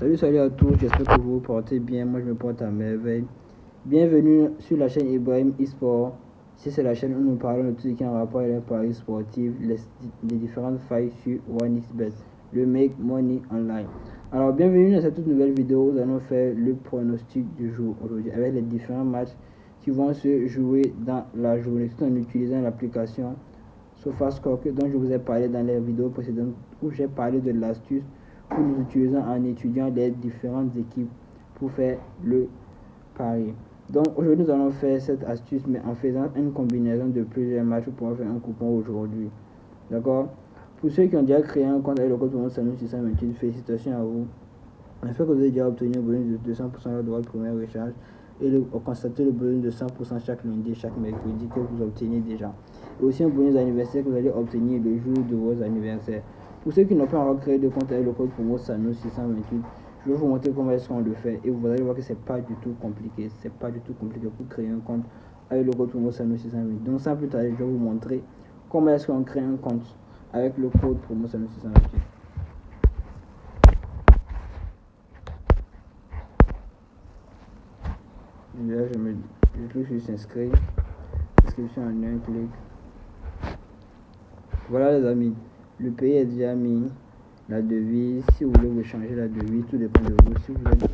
Salut à tous, j'espère que vous vous portez bien. Moi, je me porte à merveille. Bienvenue sur la chaîne Ibrahim eSport. Ici, c'est la chaîne où nous parlons de tout ce qui est en rapport avec les paris sportifs, les différentes failles sur OneXBet, le Make Money Online. Alors, bienvenue dans cette toute nouvelle vidéo. Nous allons faire le pronostic du jour aujourd'hui avec les différents matchs qui vont se jouer dans la journée, tout en utilisant l'application SofaScore dont je vous ai parlé dans les vidéos précédentes où j'ai parlé de l'astuce que nous utilisons en étudiant les différentes équipes pour faire le pari. Donc aujourd'hui nous allons faire cette astuce mais en faisant une combinaison de plusieurs matchs pour pouvoir faire un coupon aujourd'hui. D'accord? Pour ceux qui ont déjà créé un compte avec le code promo SANU 628, félicitations à vous. J'espère que vous avez déjà obtenu un bonus de 200% lors de votre première recharge et constater le bonus de 100% chaque lundi et chaque mercredi que vous obtenez déjà. Et aussi un bonus d'anniversaire que vous allez obtenir le jour de vos anniversaires. Pour ceux qui n'ont pas encore créé de compte avec le code promo SANU 628, je vais vous montrer comment est-ce qu'on le fait et vous allez voir que c'est pas du tout compliqué. C'est pas du tout compliqué pour créer un compte avec le code promo SANU 628. Donc sans plus tarder, je vais vous montrer comment est-ce qu'on crée un compte avec le code promo SANU 628. Là, je clique sur s'inscrire. Inscription en un clic. Voilà les amis, le pays est déjà mis. La devise, si vous voulez vous changer la devise, tout dépend de vous. Si vous êtes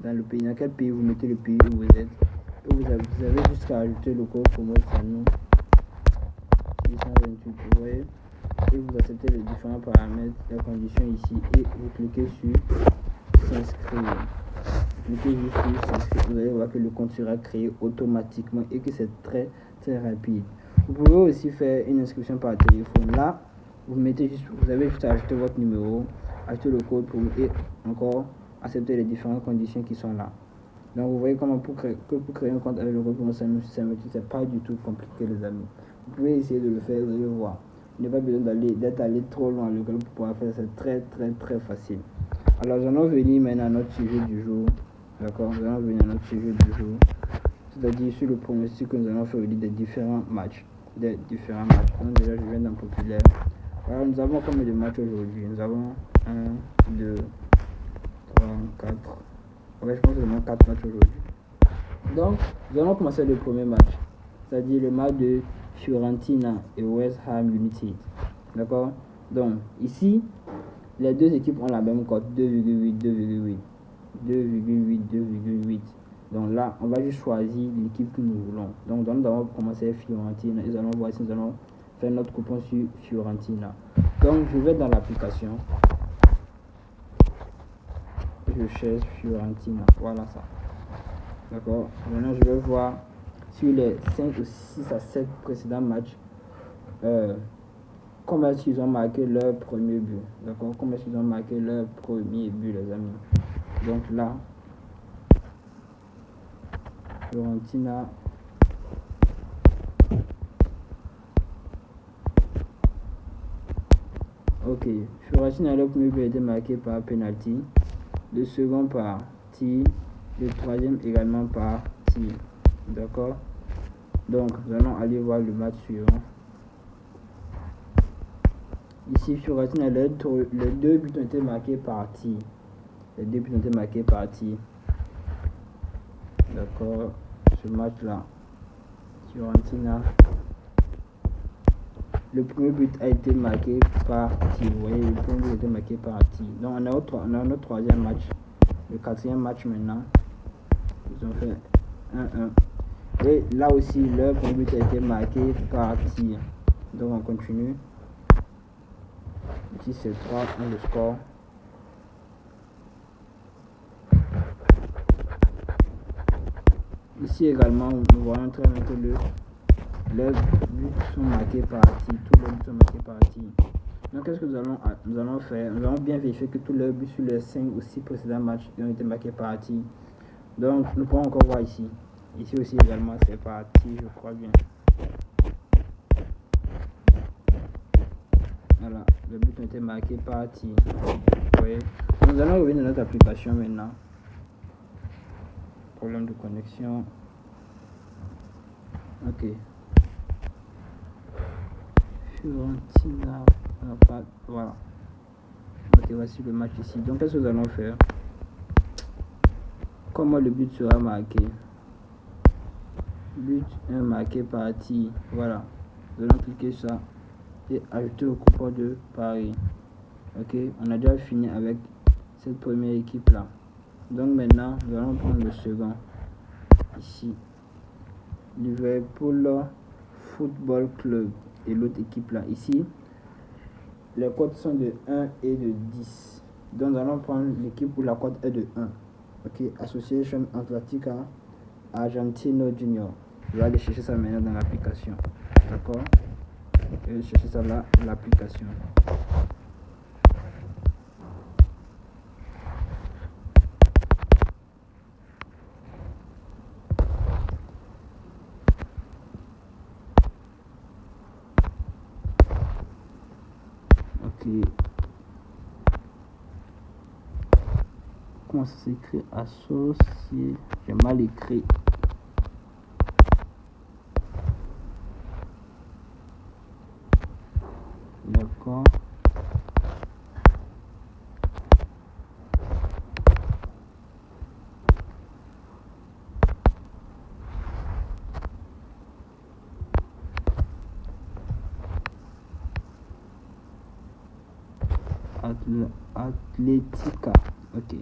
dans le pays, dans quel pays vous mettez le pays où vous êtes. Et vous avez juste à ajouter le code promo SANU 628, vous voyez. Et vous acceptez les différents paramètres, les conditions ici et vous cliquez sur s'inscrire. Cliquez juste sur s'inscrire, vous allez voir que le compte sera créé automatiquement et que c'est très rapide. Vous pouvez aussi faire une inscription par téléphone. Là, vous avez juste à ajouter votre numéro, ajouter le code pour et encore accepter les différentes conditions qui sont là. Donc vous voyez comment pour créer un compte avec le code pour SANU 628, c'est pas du tout compliqué les amis. Vous pouvez essayer de le faire, vous allez voir. Il n'y a pas besoin d'être allé trop loin le pour pouvoir faire, c'est très facile. Alors nous allons venir maintenant à notre sujet du jour. D'accord, nous allons venir à notre sujet du jour. C'est-à-dire sur le pronostic que nous allons faire des différents matchs. Donc déjà je viens dans populaire. Alors nous avons combien de matchs aujourd'hui? Nous avons 1, 2, 3, 4. Ouais, je pense que nous avons 4 matchs aujourd'hui. Donc nous allons commencer le premier match. C'est-à-dire le match de Fiorentina et West Ham United. D'accord? Donc ici, les deux équipes ont la même cote, 2,8. Donc là, on va juste choisir l'équipe que nous voulons. Donc nous allons commencer Fiorentina et nous allons voir si nous allons faire notre coupon sur Fiorentina. Donc je vais dans l'application. Je cherche Fiorentina. Voilà ça. D'accord. Maintenant je vais voir sur les 5 ou 6 à 7 précédents matchs. Comment est-ce qu'ils ont marqué leur premier but. D'accord. Comment est-ce qu'ils ont marqué leur premier but les amis. Donc là, Fiorentina. Ok, Fiorentina, le premier but a été marqué par penalty, le second par tir, le troisième également par tir. D'accord. Donc nous allons aller voir le match suivant. Ici, Fiorentina, les deux buts ont été marqués par tir. D'accord. Ce match-là, Fiorentina. Le premier but a été marqué par tir. Vous voyez, le premier but a été marqué par tir. Donc on a notre troisième match. Le quatrième match maintenant. Ils ont fait 1-1. Et là aussi, le premier but a été marqué par tir. Donc on continue. Ici c'est 3-1 le score. Ici également, nous voyons très bien que les buts sont marqués par tir. Tous les buts sont marqués par tir. Donc qu'est-ce que nous allons faire? Nous allons bien vérifier que tous les buts sur les 5 ou 6 précédents matchs ont été marqués par tir. Donc nous pouvons encore voir ici. Ici aussi également c'est par tir, je crois bien. Voilà, les buts ont été marqués par tir. Vous voyez? Nous allons revenir dans notre application maintenant. Problème de connexion. Ok. Fiorentina. Voilà. Ok. Ok, voici le match ici. Donc, qu'est-ce que nous allons faire? Comment le but sera marqué? But 1 marqué par tir. Voilà. Nous allons cliquer sur ça et ajouter au coupon de Paris. Ok, on a déjà fini avec cette première équipe là. Donc maintenant, nous allons prendre le second. Ici, Liverpool Football Club et l'autre équipe là. Ici, les cotes sont de 1 et de 10. Donc nous allons prendre l'équipe où la cote est de 1. Ok, Association Atlantica Argentino Junior. Je vais aller chercher ça maintenant dans l'application. D'accord? Je vais chercher ça là, l'application. Ok. Comment ça s'écrit? Associé. J'ai mal écrit. D'accord. Atletica. Ok.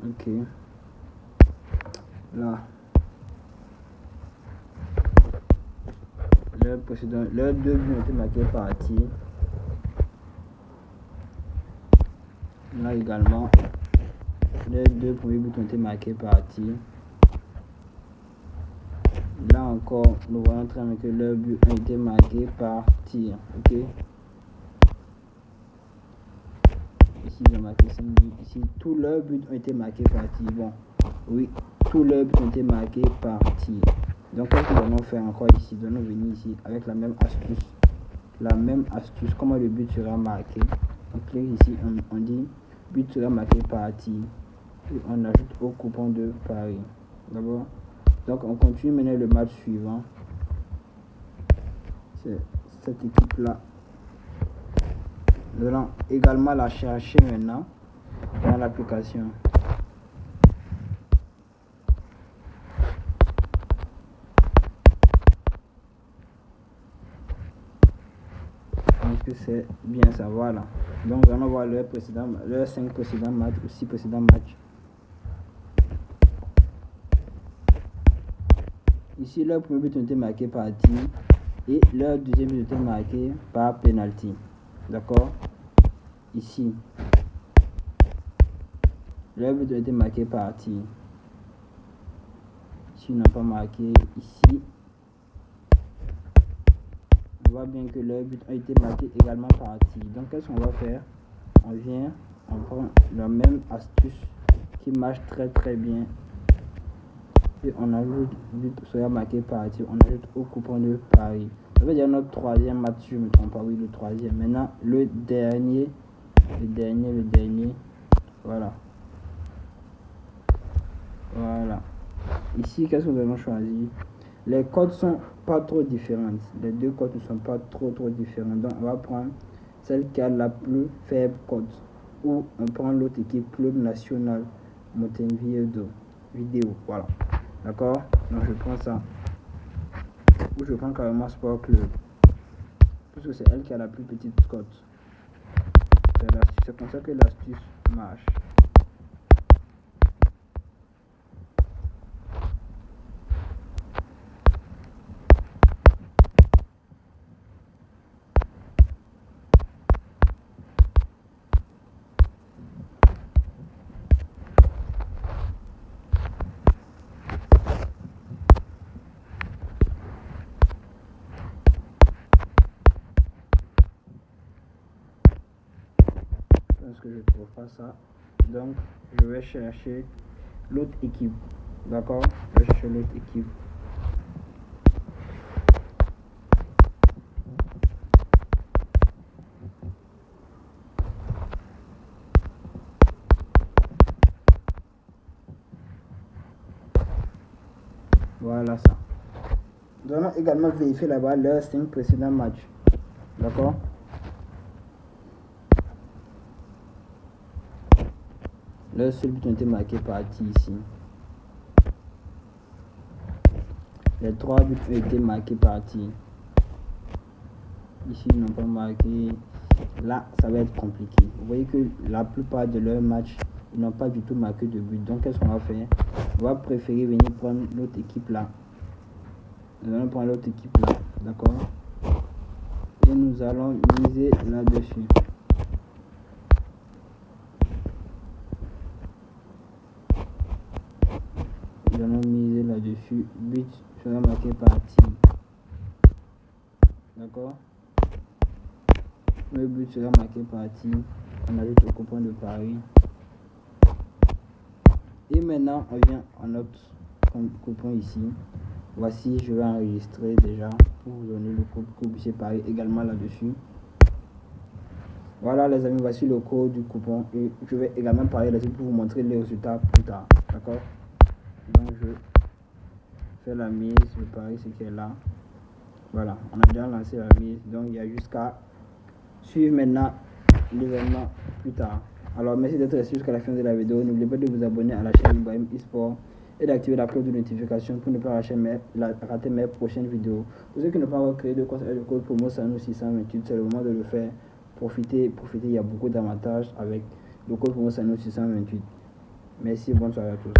Ok. Là. Leurs deux buts ont été marqués par tir. Là également, les deux premiers buts ont été marqués par tir. Là encore, nous voyons très bien que leurs buts ont été marqués par tir. Ok. Ici, ils ont marqué 5 buts. Ici, tous leurs buts ont été marqués par tir. Bon, oui, tous leurs buts ont été marqués par tir. Donc, qu'est-ce que nous allons faire encore ici? Nous allons venir ici avec la même astuce. La même astuce, comment le but sera marqué. On clique ici, on dit but sera marqué par tir. Et on ajoute au coupon de Paris. D'abord. Donc, on continue maintenant le match suivant. C'est cette équipe-là. Nous allons également la chercher maintenant dans l'application. Que c'est bien ça, voilà. Donc nous allons voir leurs 5 précédents matchs ou 6 précédents matchs. Ici, leur premier but a été marqué par tir et leur deuxième but a été marqué par penalty. D'accord? Ici, leur but a été marqué par tir. Ici, ils n'ont pas marqué. Ici, on voit bien que leur but a été marqué également par tir. Donc, qu'est-ce qu'on va faire? On vient, on prend la même astuce qui marche très très bien. Et on ajoute but sera marqué par tir. On ajoute au coupon de Paris. Ça veut dire notre troisième match, je ne me trompe pas, oui, le troisième. Maintenant, le dernier. Voilà. Voilà. Ici, qu'est-ce que nous allons choisir? Les codes sont pas trop différentes. Les deux codes ne sont pas trop différents. Donc, on va prendre celle qui a la plus faible cote. Ou on prend l'autre équipe, Club National Montevideo. Voilà. D'accord? Donc, je prends ça. Ou je prends carrément Sport Club. Parce que c'est elle qui a la plus petite cote. C'est comme ça que l'astuce marche. Parce que je ne trouve pas ça. Donc, je vais chercher l'autre équipe. D'accord? Je vais chercher l'autre équipe. Voilà ça. Nous allons également vérifier là-bas leurs 5 précédents matchs. D'accord? Leurs seuls buts ont été marqués par T ici. Les 3 buts ont été marqués par T. Ici, ils n'ont pas marqué. Là, ça va être compliqué. Vous voyez que la plupart de leurs matchs, ils n'ont pas du tout marqué de but. Donc, qu'est-ce qu'on va faire? On va préférer venir prendre l'autre équipe là. Nous allons prendre l'autre équipe là. D'accord? Et nous allons miser là-dessus. Nous allons miser là-dessus. But sera marqué par T. D'accord? Le but sera marqué par T. On ajoute au coupon de Paris. Et maintenant, on vient à notre coupon ici. Voici, je vais enregistrer déjà pour vous donner le code que vous puissiez parier également là-dessus. Voilà les amis, voici le code du coupon et je vais également parier là-dessus pour vous montrer les résultats plus tard. D'accord? Donc je fais la mise, je parie ce qui est là. Voilà, on a déjà lancé la mise, donc il y a jusqu'à suivre maintenant l'événement plus tard. Alors merci d'être resté jusqu'à la fin de la vidéo. N'oubliez pas de vous abonner à la chaîne Ibrahim eSport et d'activer la cloche de notification pour ne pas rater mes prochaines vidéos. Pour ceux qui n'ont pas encore créé de compte avec le code promo SANO 628, c'est le moment de le faire. Profitez, il y a beaucoup d'avantages avec le code promo SANO 628. Merci, bonne soirée à tous.